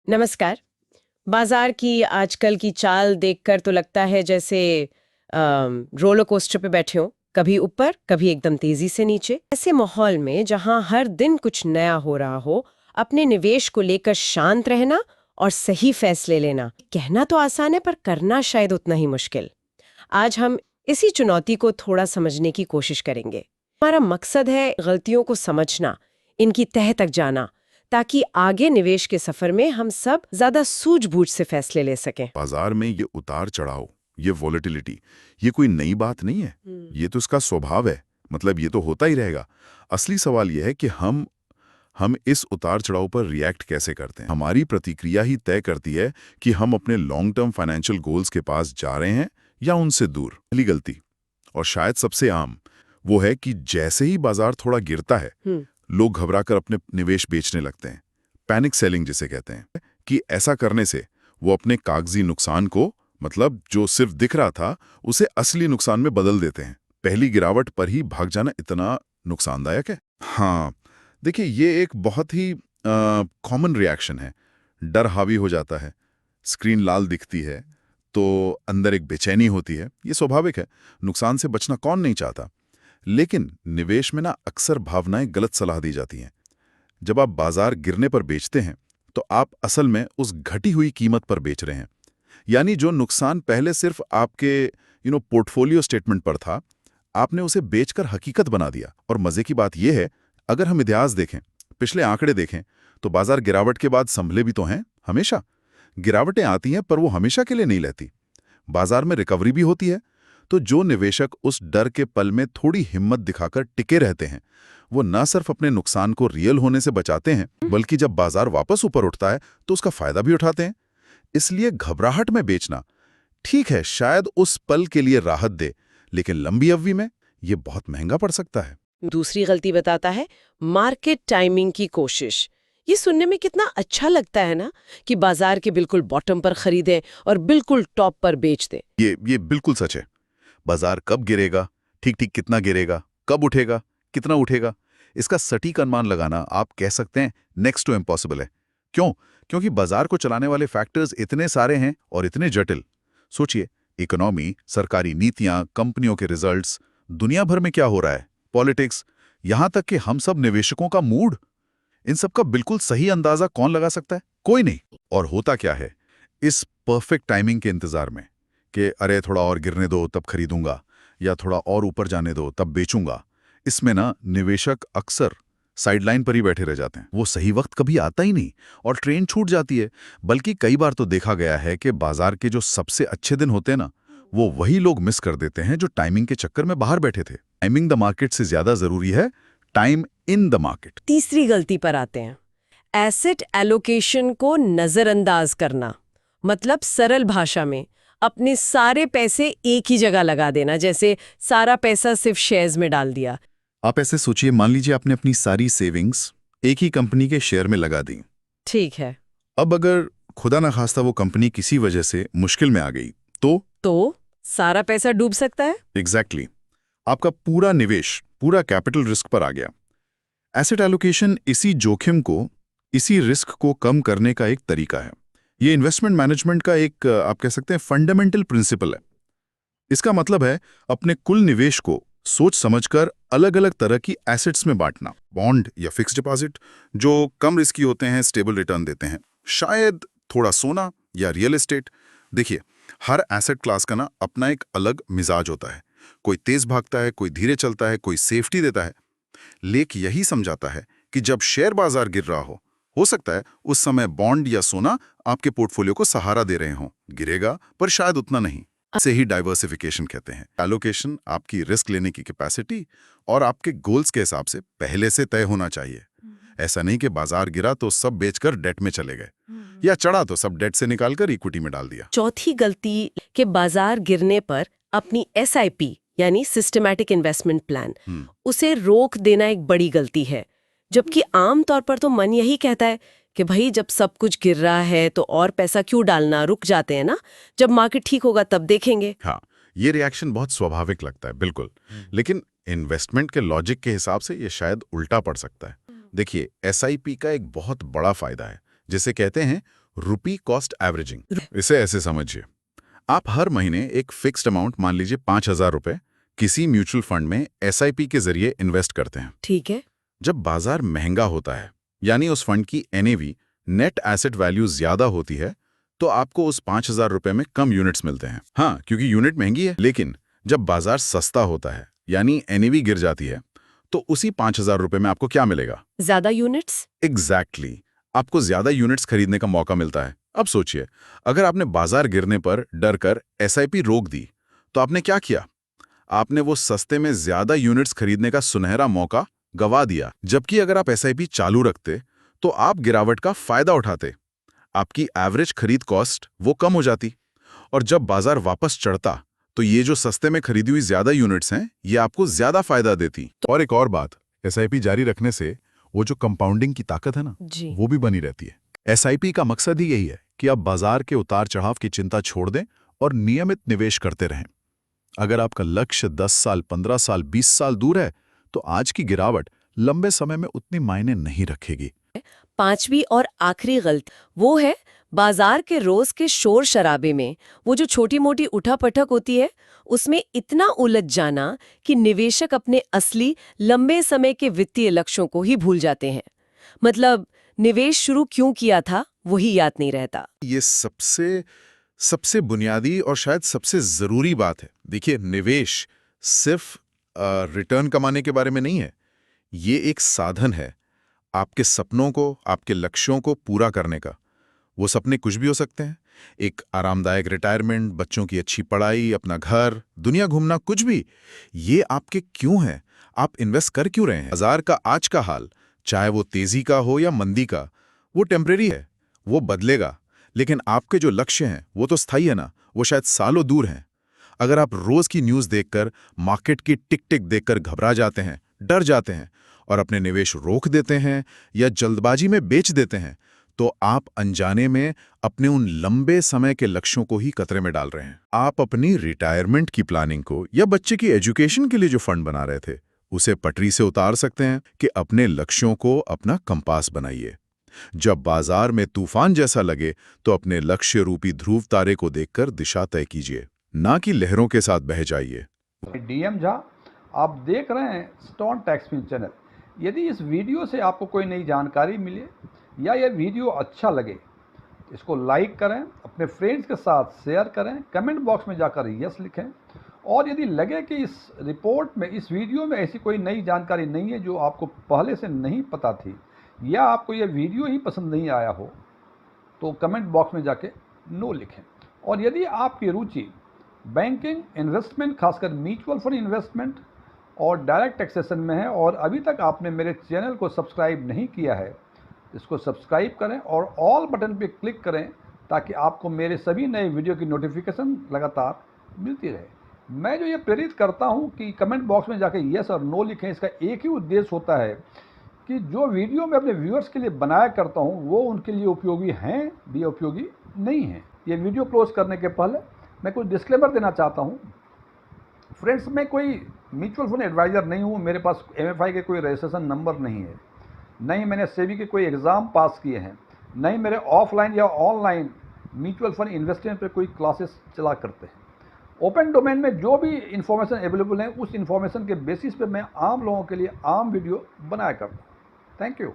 नमस्कार। बाजार की आजकल की चाल देखकर तो लगता है जैसे रोलर कोस्टर पे बैठे हो, कभी ऊपर कभी एकदम तेजी से नीचे। ऐसे माहौल में जहां हर दिन कुछ नया हो रहा हो, अपने निवेश को लेकर शांत रहना और सही फैसले लेना कहना तो आसान है, पर करना शायद उतना ही मुश्किल। आज हम इसी चुनौती को थोड़ा समझने की कोशिश करेंगे। हमारा मकसद है गलतियों को समझना, इनकी तह तक जाना, ताकि आगे निवेश के सफर में हम सब ज्यादा सूझबूझ से फैसले ले सकें। बाजार में ये उतार चढ़ाव, ये वॉलेटिलिटी, ये कोई नई बात नहीं है। ये तो इसका स्वभाव है, मतलब ये तो होता ही रहेगा। असली सवाल ये है कि हम इस उतार चढ़ाव पर रिएक्ट कैसे करते हैं। हमारी प्रतिक्रिया ही तय करती है कि हम अपने लॉन्ग टर्म फाइनेंशियल गोल्स के पास जा रहे हैं या उनसे दूर। पहली गलती, और शायद सबसे आम, वो है कि जैसे ही बाजार थोड़ा गिरता है, लोग घबराकर अपने निवेश बेचने लगते हैं। पैनिक सेलिंग जिसे कहते हैं, कि ऐसा करने से वो अपने कागजी नुकसान को, मतलब जो सिर्फ दिख रहा था, उसे असली नुकसान में बदल देते हैं। पहली गिरावट पर ही भाग जाना इतना नुकसानदायक है। हाँ, देखिए, ये एक बहुत ही कॉमन रिएक्शन है। डर हावी हो जाता है, स्क्रीन लाल दिखती है तो अंदर एक बेचैनी होती है। ये स्वाभाविक है, नुकसान से बचना कौन नहीं चाहता। लेकिन निवेश में ना अक्सर भावनाएं गलत सलाह दी जाती हैं। जब आप बाजार गिरने पर बेचते हैं तो आप असल में उस घटी हुई कीमत पर बेच रहे हैं। यानी जो नुकसान पहले सिर्फ आपके पोर्टफोलियो स्टेटमेंट पर था, आपने उसे बेचकर हकीकत बना दिया। और मजे की बात यह है, अगर हम इतिहास देखें, पिछले आंकड़े देखें, तो बाजार गिरावट के बाद संभले भी तो हैं हमेशा। गिरावटें आती हैं पर वो हमेशा के लिए नहीं रहती। बाजार में रिकवरी भी होती है। तो जो निवेशक उस डर के पल में थोड़ी हिम्मत दिखाकर टिके रहते हैं, वो न सिर्फ अपने नुकसान को रियल होने से बचाते हैं, बल्कि जब बाजार वापस ऊपर उठता है तो उसका फायदा भी उठाते हैं। इसलिए घबराहट में बेचना ठीक है, शायद उस पल के लिए राहत दे, लेकिन लंबी अवधि में ये बहुत महंगा पड़ सकता है। दूसरी गलती बताता है मार्केट टाइमिंग की कोशिश। ये सुनने में कितना अच्छा लगता है ना, कि बाजार के बिल्कुल बॉटम पर खरीदें और बिल्कुल टॉप पर बेच दें। ये बिल्कुल सच है। बाजार कब गिरेगा, ठीक ठीक कितना गिरेगा, कब उठेगा, कितना उठेगा, इसका सटीक अनुमान लगाना, आप कह सकते हैं, नेक्स्ट टू इम्पॉसिबल है। क्यों? क्योंकि बाजार को चलाने वाले फैक्टर्स इतने सारे हैं और इतने जटिल। सोचिए, इकोनॉमी, सरकारी नीतियां, कंपनियों के रिजल्ट्स, दुनिया भर में क्या हो रहा है, पॉलिटिक्स, यहां तक कि हम सब निवेशकों का मूड, इन सब का बिल्कुल सही अंदाजा कौन लगा सकता है? कोई नहीं। और होता क्या है, इस परफेक्ट टाइमिंग के इंतजार में कि अरे थोड़ा और गिरने दो तब खरीदूंगा, या थोड़ा और ऊपर जाने दो तब बेचूंगा, इसमें ना निवेशक अक्सर साइडलाइन पर ही बैठे रह जाते हैं। वो सही वक्त कभी आता ही नहीं और ट्रेन छूट जाती है। बल्कि कई बार तो देखा गया है कि बाजार के जो सबसे अच्छे दिन होते हैं ना, वो वही लोग मिस कर देते हैं जो टाइमिंग के चक्कर में बाहर बैठे थे। टाइमिंग द मार्केट से ज्यादा जरूरी है टाइम इन द मार्केट। तीसरी गलती पर आते हैं, एसेट एलोकेशन को नजरअंदाज करना। मतलब सरल भाषा में अपने सारे पैसे एक ही जगह लगा देना, जैसे सारा पैसा सिर्फ शेयर्स में डाल दिया। आप ऐसे सोचिए, मान लीजिए आपने अपनी सारी सेविंग्स एक ही कंपनी के शेयर में लगा दी। ठीक है। अब अगर खुदा ना खास्ता वो कंपनी किसी वजह से मुश्किल में आ गई तो सारा पैसा डूब सकता है। एग्जैक्टली, आपका पूरा निवेश, पूरा कैपिटल रिस्क पर आ गया। एसेट एलोकेशन इसी जोखिम को, इसी रिस्क को कम करने का एक तरीका है। ये इन्वेस्टमेंट मैनेजमेंट का एक, आप कह सकते हैं, फंडामेंटल प्रिंसिपल है। इसका मतलब है अपने कुल निवेश को सोच समझकर अलग अलग तरह की एसेट्स में बांटना। बॉन्ड या फिक्स डिपॉजिट जो कम रिस्की होते हैं, स्टेबल रिटर्न देते हैं, शायद थोड़ा सोना या रियल एस्टेट। देखिए, हर एसेट क्लास का ना अपना एक अलग मिजाज होता है। कोई तेज भागता है, कोई धीरे चलता है, कोई सेफ्टी देता है। लेख यही समझाता है कि जब शेयर बाजार गिर रहा हो सकता है उस समय बॉन्ड या सोना आपके पोर्टफोलियो को सहारा दे रहे हों। गिरेगा पर शायद उतना नहीं। से ही डाइवर्सिफिकेशन कहते हैं। एलोकेशन आपकी रिस्क लेने की कैपेसिटी और आपके गोल्स के हिसाब से पहले से तय होना चाहिए। ऐसा नहीं कि बाजार गिरा तो सब बेचकर डेट में चले गए, या चढ़ा तो सब डेट से निकालकर इक्विटी में डाल दिया। चौथी गलती के बाजार गिरने पर अपनी SIP यानी सिस्टमैटिक इन्वेस्टमेंट प्लान, उसे रोक देना एक बड़ी गलती है। जबकि आम तौर पर तो मन यही कहता है कि भाई जब सब कुछ गिर रहा है तो और पैसा क्यों डालना, रुक जाते हैं ना, जब मार्केट ठीक होगा तब देखेंगे। हाँ, ये रिएक्शन बहुत स्वाभाविक लगता है, बिल्कुल। लेकिन इन्वेस्टमेंट के लॉजिक के हिसाब से ये शायद उल्टा पड़ सकता है। देखिए, SIP का एक बहुत बड़ा फायदा है, जिसे कहते हैं रुपी कॉस्ट एवरेजिंग। इसे ऐसे समझिए, आप हर महीने एक फिक्स्ड अमाउंट, मान लीजिए 5,000 रुपए, किसी म्यूचुअल फंड में SIP के जरिए इन्वेस्ट करते हैं। ठीक है। जब बाजार महंगा होता है, यानी उस फंड की NAV, नेट एसेट वैल्यू ज्यादा होती है, तो आपको उस 5,000 रुपए में कम यूनिट्स मिलते हैं। हाँ, क्योंकि यूनिट महंगी है। लेकिन जब बाजार सस्ता होता है, यानी NAV गिर जाती है, तो उसी 5,000 रुपए में आपको क्या मिलेगा? ज्यादा यूनिट्स। एग्जैक्टली, आपको ज्यादा यूनिट्स खरीदने का मौका मिलता है। अब सोचिए, अगर आपने बाजार गिरने पर डर कर SIP रोक दी, तो आपने क्या किया? आपने वो सस्ते में ज्यादा यूनिट्स खरीदने का सुनहरा मौका गवा दिया। जबकि अगर आप SIP चालू रखते, तो आप गिरावट का फायदा उठाते। आपकी एवरेज खरीद कॉस्ट वो कम हो जाती, और जब बाजार वापस चढ़ता, तो ये जो सस्ते में खरीदी हुई ज्यादा यूनिट्स हैं, ये आपको ज्यादा फायदा देती। और एक और बात, SIP जारी रखने से वो जो कंपाउंडिंग की ताकत है ना, जी। वो भी बनी रहती है। SIP का मकसद ही यही है कि आप बाजार के उतार चढ़ाव की चिंता छोड़ दें और नियमित निवेश करते रहें। अगर आपका लक्ष्य 10 साल, 15 साल, 20 साल दूर है, तो आज की गिरावट लंबे समय में उतनी मायने नहीं रखेगी। पांचवी और आखिरी गलती वो है, बाजार के रोज के शोर शराबे में वो जो छोटी मोटी उठापटक होती है, उसमें इतना उलझ जाना कि निवेशक अपने असली लंबे समय के वित्तीय लक्ष्यों को ही भूल जाते हैं। मतलब निवेश शुरू क्यों किया था, वही याद नहीं रहता। ये सबसे बुनियादी और शायद सबसे जरूरी बात है। देखिए, निवेश सिर्फ रिटर्न कमाने के बारे में नहीं है। ये एक साधन है आपके सपनों को, आपके लक्ष्यों को पूरा करने का। वो सपने कुछ भी हो सकते हैं, एक आरामदायक रिटायरमेंट, बच्चों की अच्छी पढ़ाई, अपना घर, दुनिया घूमना, कुछ भी। ये आपके क्यों है, आप इन्वेस्ट कर क्यों रहे हैं। बाजार का आज का हाल, चाहे वो तेजी का हो या मंदी का, वो टेम्परेरी है, वो बदलेगा। लेकिन आपके जो लक्ष्य हैं, वो तो स्थायी है ना, वो शायद सालों दूर हैं। अगर आप रोज की न्यूज़ देखकर, मार्केट की टिक टिक देखकर घबरा जाते हैं, डर जाते हैं और अपने निवेश रोक देते हैं या जल्दबाजी में बेच देते हैं, तो आप अनजाने में अपने उन लंबे समय के लक्ष्यों को ही खतरे में डाल रहे हैं। आप अपनी रिटायरमेंट की प्लानिंग को या बच्चे की एजुकेशन के लिए जो फंड बना रहे थे, उसे पटरी से उतार सकते हैं कि अपने लक्ष्यों को अपना कंपास बनाइए। जब बाजार में तूफान जैसा लगे, तो अपने लक्ष्य रूपी ध्रुव तारे को देखकर दिशा तय कीजिए, ना कि लहरों के साथ बह जाइए। DM झा, आप देख रहे हैं स्टोन टैक्सफिन चैनल। यदि इस वीडियो से आपको कोई नई जानकारी मिले या यह वीडियो अच्छा लगे, इसको लाइक करें, अपने फ्रेंड्स के साथ शेयर करें, कमेंट बॉक्स में जाकर यस लिखें। और यदि लगे कि इस रिपोर्ट में, इस वीडियो में ऐसी कोई नई जानकारी नहीं है जो आपको पहले से नहीं पता थी, या आपको यह वीडियो ही पसंद नहीं आया हो, तो कमेंट बॉक्स में जाके नो लिखें। और यदि आपकी रुचि बैंकिंग, इन्वेस्टमेंट, खासकर म्यूचुअल फंड इन्वेस्टमेंट और डायरेक्ट टैक्सेशन में है, और अभी तक आपने मेरे चैनल को सब्सक्राइब नहीं किया है, इसको सब्सक्राइब करें और ऑल बटन पे क्लिक करें, ताकि आपको मेरे सभी नए वीडियो की नोटिफिकेशन लगातार मिलती रहे। मैं जो ये प्रेरित करता हूँ कि कमेंट बॉक्स में जाके यस और नो लिखें, इसका एक ही उद्देश्य होता है कि जो वीडियो मैं अपने व्यूअर्स के लिए बनाया करता हूँ, वो उनके लिए उपयोगी हैं भी, उपयोगी नहीं हैं। ये वीडियो क्लोज करने के पहले मैं कुछ डिस्क्लेमर देना चाहता हूँ। फ्रेंड्स, मैं कोई म्यूचुअल फंड एडवाइज़र नहीं हूँ, मेरे पास MFI के कोई रजिस्ट्रेशन नंबर नहीं है, नहीं मैंने सेबी के कोई एग्ज़ाम पास किए हैं, नहीं मेरे ऑफलाइन या ऑनलाइन म्यूचुअल फंड इन्वेस्टमेंट पर कोई क्लासेस चला करते हैं। ओपन डोमेन में जो भी इंफॉर्मेशन अवेलेबल है, उस इंफॉर्मेशन के बेसिस पे मैं आम लोगों के लिए आम वीडियो बनाया करता हूँ। Thank you.